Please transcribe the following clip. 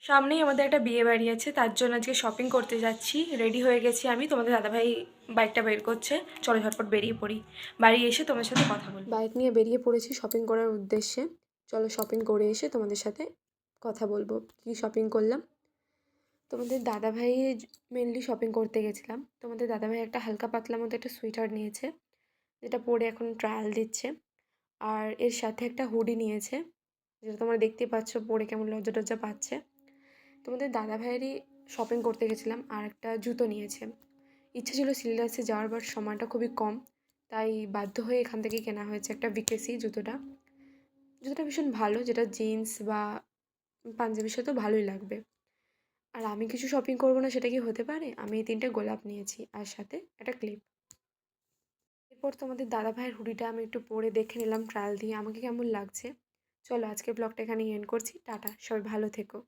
সামনেই আমাদের একটা বিয়ে বাড়ি আছে, তার জন্য আজকে শপিং করতে যাচ্ছি। রেডি হয়ে গেছি আমি। তোমাদের দাদাভাই বাইকটা বের করছে। চলো ঝটপট বেরিয়ে পড়ি। বাড়ি এসে তোমার সাথে কথা বলবো। বাইক নিয়ে বেরিয়ে পড়েছি শপিং করার উদ্দেশ্যে। চলো শপিং করে এসে তোমাদের সাথে কথা বলবো কী শপিং করলাম। তোমাদের দাদাভাই মেনলি শপিং করতে গেছিলাম। তোমাদের দাদাভাই একটা হালকা পাতলা মতো একটা সোয়েটার নিয়েছে, যেটা পরে এখন ট্রায়াল দিচ্ছে। আর এর সাথে একটা হুডি নিয়েছে, যেটা তোমরা দেখতেই পাচ্ছ পরে কেমন লজ্জা টজ্জা পাচ্ছে। তোমাদের দাদাভাইয়েরই শপিং করতে গেছিলাম। আর একটা জুতো নিয়েছে। ইচ্ছে ছিল সিলেদাসে যাওয়ার, বাট সময়টা খুবই কম, তাই বাধ্য হয়ে এখান থেকেই কেনা হয়েছে একটা বিকেসি জুতোটা। জুতোটা ভীষণ ভালো, যেটা জিন্স বা পাঞ্জাবির সাথেও ভালোই লাগবে। আর আমি কিছু শপিং করবো না সেটা কি হতে পারে? আমি এই 3টে গোলাপ নিয়েছি আর সাথে একটা ক্লিপ। এরপর তোমাদের দাদাভাইয়ের হুডিটা আমি একটু পরে দেখে নিলাম ট্রায়াল দিয়ে আমাকে কেমন লাগছে। চলো আজকের ব্লগটা এখানেই এন্ড করছি। টাটা, সবাই ভালো থেকো।